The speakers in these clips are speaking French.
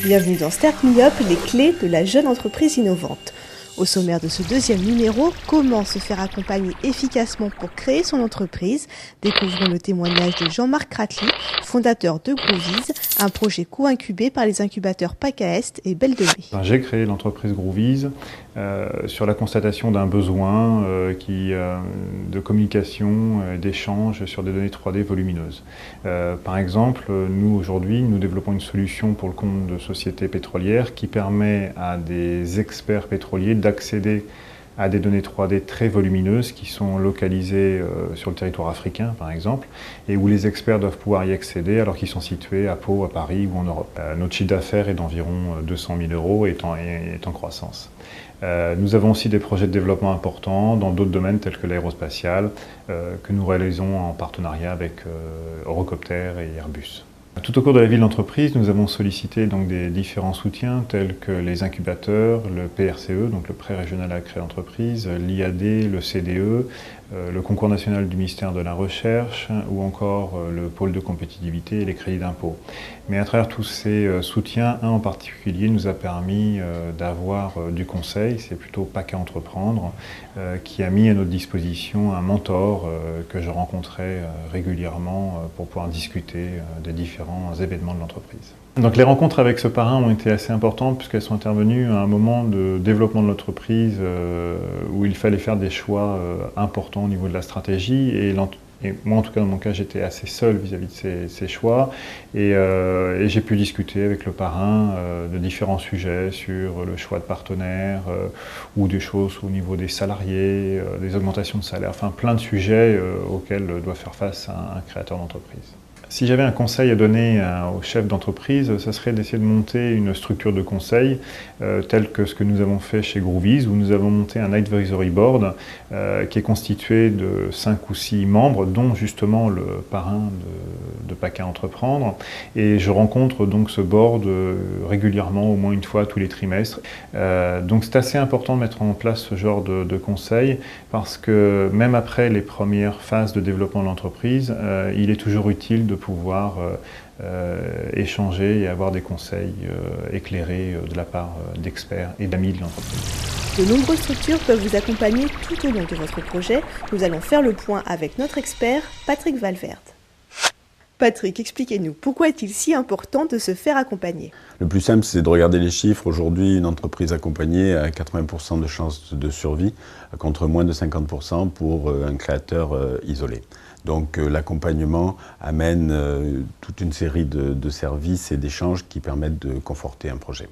Bienvenue dans Start Me Up, les clés de la jeune entreprise innovante. Au sommaire de ce deuxième numéro, comment se faire accompagner efficacement pour créer son entreprise? Découvrons le témoignage de Jean-Marc Kratli, fondateur de Grooviz, un projet co-incubé par les incubateurs PACA Est et Belle de Mai. J'ai créé l'entreprise Grooviz sur la constatation d'un besoin de communication, d'échange sur des données 3D volumineuses. Par exemple, nous aujourd'hui, nous développons une solution pour le compte de sociétés pétrolières qui permet à des experts pétroliers d'accéder à des données 3D très volumineuses qui sont localisées sur le territoire africain par exemple et où les experts doivent pouvoir y accéder alors qu'ils sont situés à Pau, à Paris ou en Europe. Notre chiffre d'affaires est d'environ 200 000 € et est en croissance. Nous avons aussi des projets de développement importants dans d'autres domaines tels que l'aérospatial que nous réalisons en partenariat avec Eurocopter et Airbus. Tout au cours de la vie de l'entreprise, nous avons sollicité donc des différents soutiens tels que les incubateurs, le PRCE, donc le Prêt régional à la création d'entreprise, l'IAD, le CDE, le concours national du ministère de la Recherche ou encore le pôle de compétitivité et les crédits d'impôt. Mais à travers tous ces soutiens, un en particulier nous a permis d'avoir du conseil, c'est plutôt PACA Entreprendre, qui a mis à notre disposition un mentor que je rencontrais régulièrement pour pouvoir discuter des différents événements de l'entreprise. Donc les rencontres avec ce parrain ont été assez importantes puisqu'elles sont intervenues à un moment de développement de l'entreprise où il fallait faire des choix importants au niveau de la stratégie et moi en tout cas dans mon cas j'étais assez seul vis-à-vis de ces choix et j'ai pu discuter avec le parrain de différents sujets sur le choix de partenaires ou des choses au niveau des salariés, des augmentations de salaire, enfin plein de sujets auxquels doit faire face un créateur d'entreprise. Si j'avais un conseil à donner aux chefs d'entreprise, ce serait d'essayer de monter une structure de conseil telle que ce que nous avons fait chez Grooviz, où nous avons monté un advisory board qui est constitué de 5 ou 6 membres, dont justement le parrain de PACA Entreprendre. Et je rencontre donc ce board régulièrement, au moins une fois tous les trimestres. Donc c'est assez important de mettre en place ce genre de conseil parce que même après les premières phases de développement de l'entreprise, il est toujours utile de pouvoir échanger et avoir des conseils éclairés de la part d'experts et d'amis de l'entreprise. De nombreuses structures peuvent vous accompagner tout au long de votre projet. Nous allons faire le point avec notre expert, Patrick Valverde. Patrick, expliquez-nous, pourquoi est-il si important de se faire accompagner? Le plus simple, c'est de regarder les chiffres. Aujourd'hui, une entreprise accompagnée a 80% de chances de survie, contre moins de 50% pour un créateur isolé. Donc l'accompagnement amène toute une série de services et d'échanges qui permettent de conforter un projet.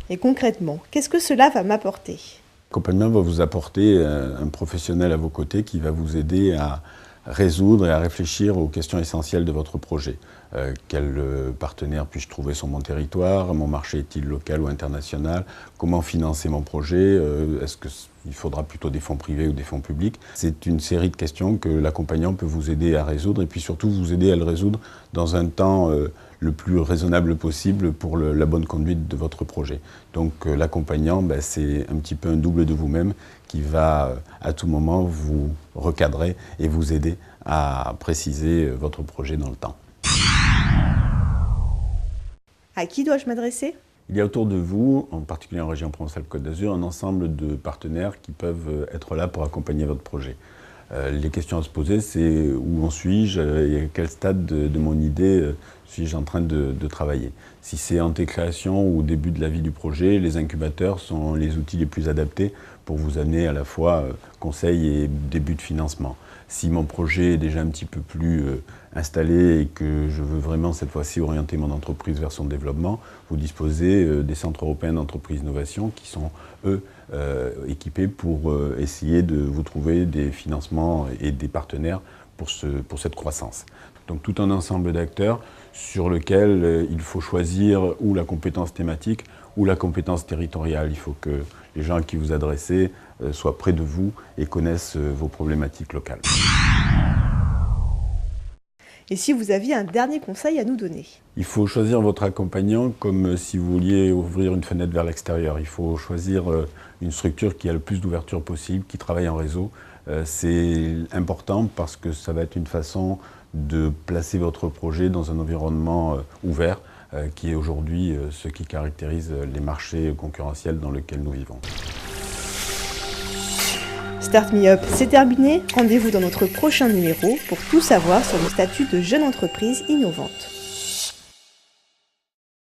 Et concrètement, qu'est-ce que cela va m'apporter? L'accompagnement va vous apporter un professionnel à vos côtés qui va vous aider à résoudre et à réfléchir aux questions essentielles de votre projet. Quel partenaire puis-je trouver sur mon territoire? Mon marché est-il local ou international? Comment financer mon projet? Est-ce qu'il faudra plutôt des fonds privés ou des fonds publics? C'est une série de questions que l'accompagnant peut vous aider à résoudre et puis surtout vous aider à le résoudre dans un temps le plus raisonnable possible pour la bonne conduite de votre projet. Donc l'accompagnant, c'est un petit peu un double de vous-même qui va à tout moment vous recadrer et vous aider à préciser votre projet dans le temps. À qui dois-je m'adresser? Il y a autour de vous, en particulier en région Provence-Alpes-Côte d'Azur, un ensemble de partenaires qui peuvent être là pour accompagner votre projet. Les questions à se poser, c'est où en suis-je et à quel stade de mon idée suis-je en train de travailler. Si c'est en création ou au début de la vie du projet, les incubateurs sont les outils les plus adaptés pour vous amener à la fois conseil et début de financement. Si mon projet est déjà un petit peu plus installé et que je veux vraiment cette fois-ci orienter mon entreprise vers son développement, vous disposez des centres européens d'entreprise innovation qui sont, eux, équipés pour essayer de vous trouver des financements et des partenaires pour cette croissance. Donc tout un ensemble d'acteurs sur lequel il faut choisir ou la compétence thématique ou la compétence territoriale. Il faut que les gens à qui vous adressez soient près de vous et connaissent vos problématiques locales. Et si vous aviez un dernier conseil à nous donner? Il faut choisir votre accompagnant comme si vous vouliez ouvrir une fenêtre vers l'extérieur. Il faut choisir une structure qui a le plus d'ouverture possible, qui travaille en réseau, C'est important parce que ça va être une façon de placer votre projet dans un environnement ouvert, qui est aujourd'hui ce qui caractérise les marchés concurrentiels dans lesquels nous vivons. Start Me Up, c'est terminé. Rendez-vous dans notre prochain numéro pour tout savoir sur le statut de jeune entreprise innovante.